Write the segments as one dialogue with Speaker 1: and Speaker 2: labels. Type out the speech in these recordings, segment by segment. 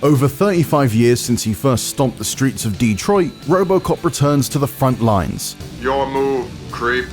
Speaker 1: Over 35 years since he first stomped the streets of Detroit, RoboCop returns to the front lines.
Speaker 2: Your move, creep.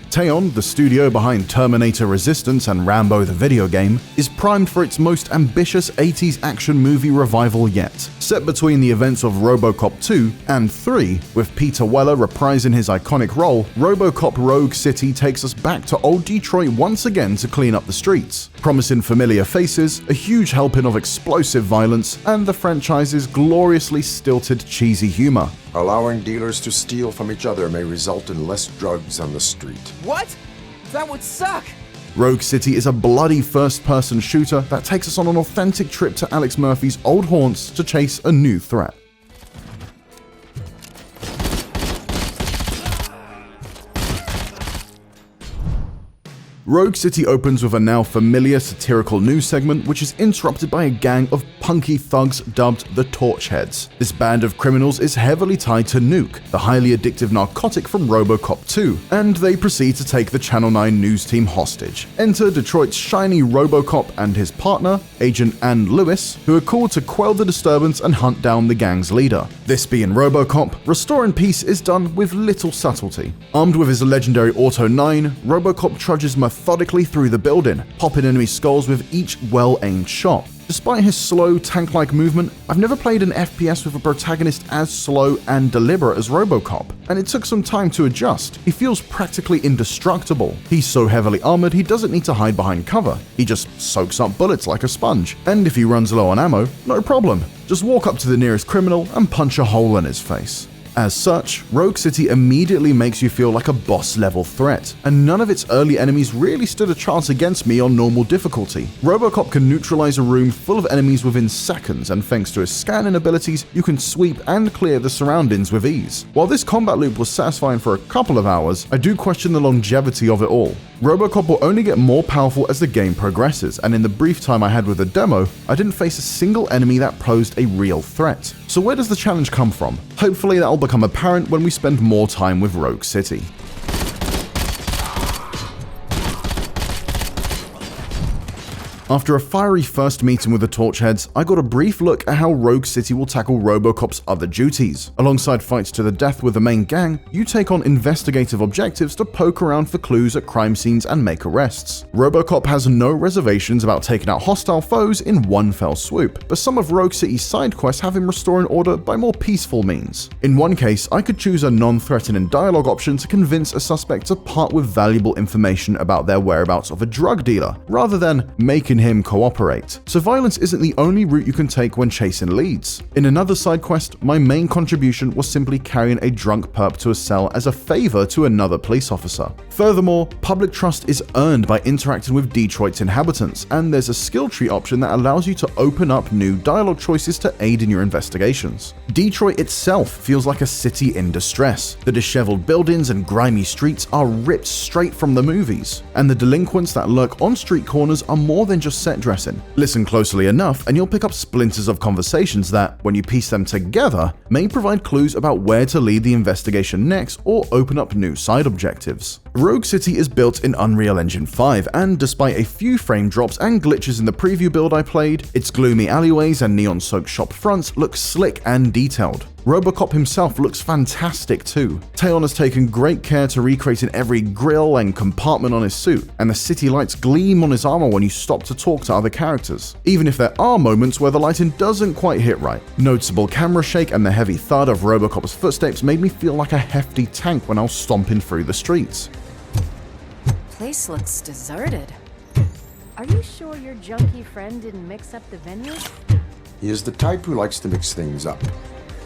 Speaker 1: Teyon, the studio behind Terminator Resistance and Rambo the video game, is primed for its most ambitious 80s action movie revival yet. Set between the events of RoboCop 2 and 3, with Peter Weller reprising his iconic role, RoboCop Rogue City takes us back to old Detroit once again to clean up the streets, promising familiar faces, a huge helping of explosive violence, and the franchise's gloriously stilted cheesy humor.
Speaker 3: Allowing dealers to steal from each other may result in less drugs on the street.
Speaker 4: What? That would suck!
Speaker 1: Rogue City is a bloody first-person shooter that takes us on an authentic trip to Alex Murphy's old haunts to chase a new threat. Rogue City opens with a now familiar satirical news segment, which is interrupted by a gang of punky thugs dubbed the Torchheads. This band of criminals is heavily tied to Nuke, the highly addictive narcotic from RoboCop 2, and they proceed to take the Channel 9 news team hostage. Enter Detroit's shiny RoboCop and his partner, Agent Ann Lewis, who are called to quell the disturbance and hunt down the gang's leader. This being RoboCop, restoring peace is done with little subtlety. Armed with his legendary Auto 9, RoboCop trudges methodically through the building, popping enemy skulls with each well-aimed shot. Despite his slow, tank-like movement, I've never played an FPS with a protagonist as slow and deliberate as RoboCop, and it took some time to adjust. He feels practically indestructible. He's so heavily armored he doesn't need to hide behind cover. He just soaks up bullets like a sponge, and if he runs low on ammo, no problem. Just walk up to the nearest criminal and punch a hole in his face. As such, Rogue City immediately makes you feel like a boss-level threat, and none of its early enemies really stood a chance against me on normal difficulty. RoboCop can neutralize a room full of enemies within seconds, and thanks to his scanning abilities, you can sweep and clear the surroundings with ease. While this combat loop was satisfying for a couple of hours, I do question the longevity of it all. RoboCop will only get more powerful as the game progresses, and in the brief time I had with the demo, I didn't face a single enemy that posed a real threat. So where does the challenge come from? Hopefully that'll become apparent when we spend more time with Rogue City. After a fiery first meeting with the Torchheads, I got a brief look at how Rogue City will tackle RoboCop's other duties. Alongside fights to the death with the main gang, you take on investigative objectives to poke around for clues at crime scenes and make arrests. RoboCop has no reservations about taking out hostile foes in one fell swoop, but some of Rogue City's side quests have him restoring order by more peaceful means. In one case, I could choose a non-threatening dialogue option to convince a suspect to part with valuable information about their whereabouts of a drug dealer, rather than making him cooperate. So violence isn't the only route you can take when chasing leads. In another side quest, my main contribution was simply carrying a drunk perp to a cell as a favor to another police officer. Furthermore, public trust is earned by interacting with Detroit's inhabitants, and there's a skill tree option that allows you to open up new dialogue choices to aid in your investigations. Detroit itself feels like a city in distress. The disheveled buildings and grimy streets are ripped straight from the movies, and the delinquents that lurk on street corners are more than just set dressing. Listen closely enough and you'll pick up splinters of conversations that, when you piece them together, may provide clues about where to lead the investigation next or open up new side objectives. Rogue City is built in Unreal Engine 5, and despite a few frame drops and glitches in the preview build I played, its gloomy alleyways and neon-soaked shop fronts look slick and detailed. RoboCop himself looks fantastic too. Teyon has taken great care to recreating every grille and compartment on his suit, and the city lights gleam on his armor when you stop to talk to other characters, even if there are moments where the lighting doesn't quite hit right. Noticeable camera shake and the heavy thud of RoboCop's footsteps made me feel like a hefty tank when I was stomping through the streets.
Speaker 5: Place looks deserted. Are you sure your junkie friend didn't mix up the venue?
Speaker 3: He is the type who likes to mix things up.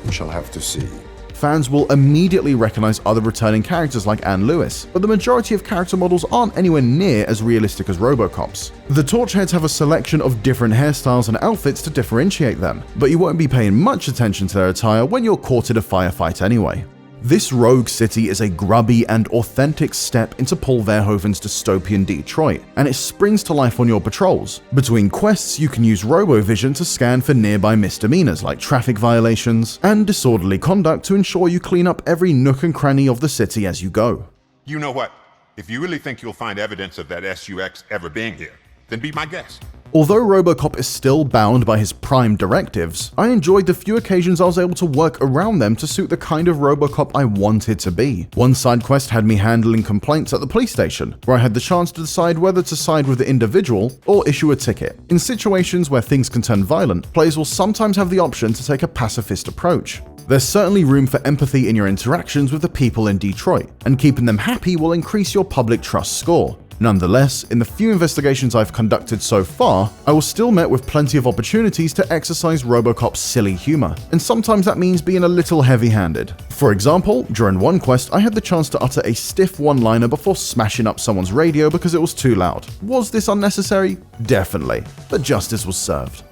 Speaker 3: We shall have to see.
Speaker 1: Fans will immediately recognize other returning characters like Ann Lewis, but the majority of character models aren't anywhere near as realistic as RoboCop's. The Torchheads have a selection of different hairstyles and outfits to differentiate them, but you won't be paying much attention to their attire when you're caught in a firefight anyway. This Rogue City is a grubby and authentic step into Paul Verhoeven's dystopian Detroit, and it springs to life on your patrols. Between quests, you can use RoboVision to scan for nearby misdemeanors like traffic violations and disorderly conduct to ensure you clean up every nook and cranny of the city as you go.
Speaker 2: You know what? If you really think you'll find evidence of that SUX ever being here, then be my guest.
Speaker 1: Although RoboCop is still bound by his prime directives, I enjoyed the few occasions I was able to work around them to suit the kind of RoboCop I wanted to be. One side quest had me handling complaints at the police station, where I had the chance to decide whether to side with the individual or issue a ticket. In situations where things can turn violent, players will sometimes have the option to take a pacifist approach. There's certainly room for empathy in your interactions with the people in Detroit, and keeping them happy will increase your public trust score. Nonetheless, in the few investigations I've conducted so far, I was still met with plenty of opportunities to exercise RoboCop's silly humor, and sometimes that means being a little heavy-handed. For example, during one quest, I had the chance to utter a stiff one-liner before smashing up someone's radio because it was too loud. Was this unnecessary? Definitely, but justice was served.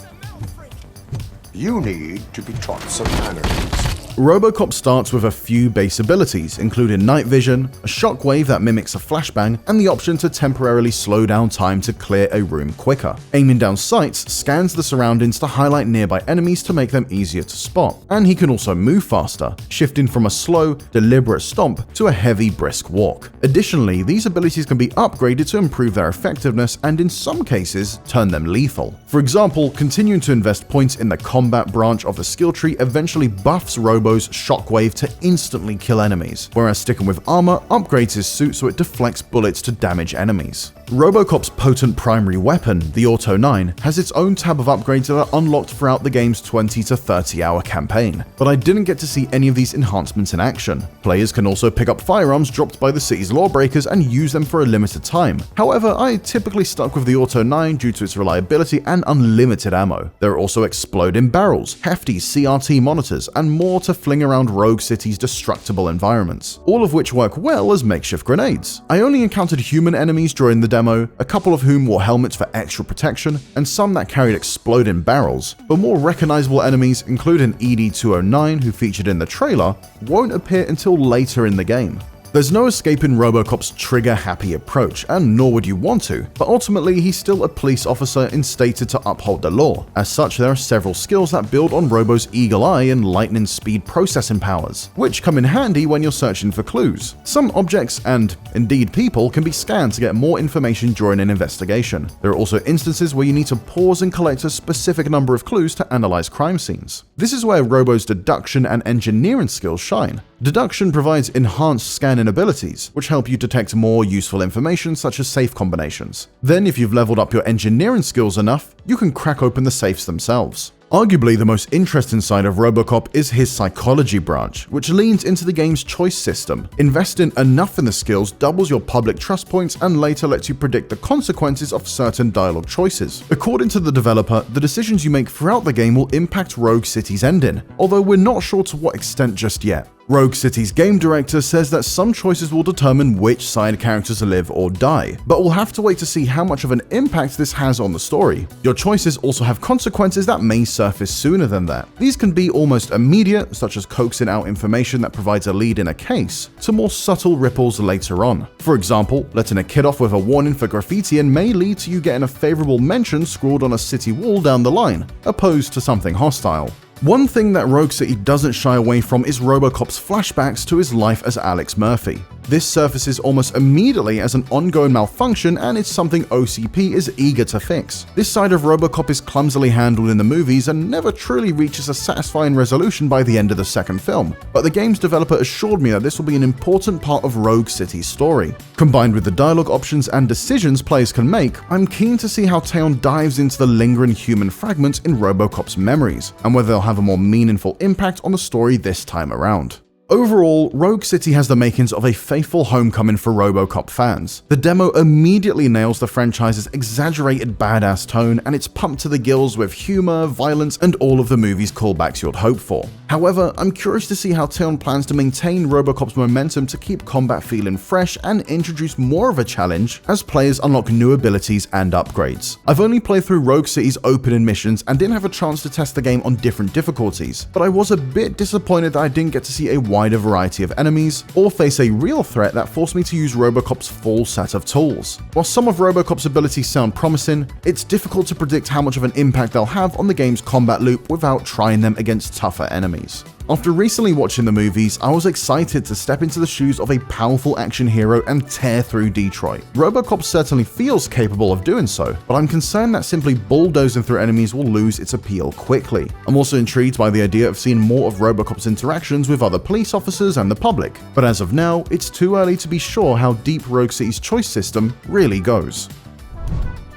Speaker 3: You need to be taught some manners.
Speaker 1: RoboCop starts with a few base abilities, including night vision, a shockwave that mimics a flashbang, and the option to temporarily slow down time to clear a room quicker. Aiming down sights scans the surroundings to highlight nearby enemies to make them easier to spot, and he can also move faster, shifting from a slow, deliberate stomp to a heavy, brisk walk. Additionally, these abilities can be upgraded to improve their effectiveness and in some cases, turn them lethal. For example, continuing to invest points in the combat branch of the skill tree eventually buffs Robo's shockwave to instantly kill enemies, whereas sticking with armor upgrades his suit so it deflects bullets to damage enemies. RoboCop's potent primary weapon, the Auto 9, has its own tab of upgrades that are unlocked throughout the game's 20 to 30 hour campaign, but I didn't get to see any of these enhancements in action. Players can also pick up firearms dropped by the city's lawbreakers and use them for a limited time. However, I typically stuck with the Auto 9 due to its reliability and unlimited ammo. There are also exploding barrels, hefty CRT monitors, and more to fling around Rogue City's destructible environments, all of which work well as makeshift grenades. I only encountered human enemies during the demo, a couple of whom wore helmets for extra protection, and some that carried exploding barrels, but more recognizable enemies, including ED-209 who featured in the trailer, won't appear until later in the game. There's no escaping RoboCop's trigger-happy approach, and nor would you want to, but ultimately he's still a police officer instated to uphold the law. As such, there are several skills that build on Robo's eagle eye and lightning speed processing powers, which come in handy when you're searching for clues. Some objects, and indeed people, can be scanned to get more information during an investigation. There are also instances where you need to pause and collect a specific number of clues to analyze crime scenes. This is where Robo's deduction and engineering skills shine. Deduction provides enhanced scanning abilities, which help you detect more useful information such as safe combinations. Then, if you've leveled up your engineering skills enough, you can crack open the safes themselves. Arguably, the most interesting side of RoboCop is his psychology branch, which leans into the game's choice system. Investing enough in the skills doubles your public trust points and later lets you predict the consequences of certain dialogue choices. According to the developer, the decisions you make throughout the game will impact Rogue City's ending, although we're not sure to what extent just yet. Rogue City's game director says that some choices will determine which side characters live or die, but we'll have to wait to see how much of an impact this has on the story. Your choices also have consequences that may surface sooner than that. These can be almost immediate, such as coaxing out information that provides a lead in a case, to more subtle ripples later on. For example, letting a kid off with a warning for graffitiing may lead to you getting a favorable mention scrawled on a city wall down the line, opposed to something hostile. One thing that Rogue City doesn't shy away from is RoboCop's flashbacks to his life as Alex Murphy. This surfaces almost immediately as an ongoing malfunction, and it's something OCP is eager to fix. This side of RoboCop is clumsily handled in the movies and never truly reaches a satisfying resolution by the end of the second film, but the game's developer assured me that this will be an important part of Rogue City's story. Combined with the dialogue options and decisions players can make, I'm keen to see how Teyon dives into the lingering human fragments in RoboCop's memories, and whether they'll have a more meaningful impact on the story this time around. Overall, Rogue City has the makings of a faithful homecoming for RoboCop fans. The demo immediately nails the franchise's exaggerated badass tone, and it's pumped to the gills with humor, violence, and all of the movie's callbacks you'd hope for. However, I'm curious to see how Teyon plans to maintain RoboCop's momentum to keep combat feeling fresh and introduce more of a challenge as players unlock new abilities and upgrades. I've only played through Rogue City's opening missions and didn't have a chance to test the game on different difficulties, but I was a bit disappointed that I didn't get to see a wider variety of enemies or face a real threat that forced me to use RoboCop's full set of tools. While some of RoboCop's abilities sound promising, it's difficult to predict how much of an impact they'll have on the game's combat loop without trying them against tougher enemies. After recently watching the movies, I was excited to step into the shoes of a powerful action hero and tear through Detroit. RoboCop certainly feels capable of doing so, but I'm concerned that simply bulldozing through enemies will lose its appeal quickly. I'm also intrigued by the idea of seeing more of RoboCop's interactions with other police officers and the public, but as of now, it's too early to be sure how deep Rogue City's choice system really goes.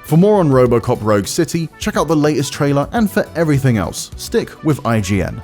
Speaker 1: For more on RoboCop Rogue City, check out the latest trailer, and for everything else, stick with IGN.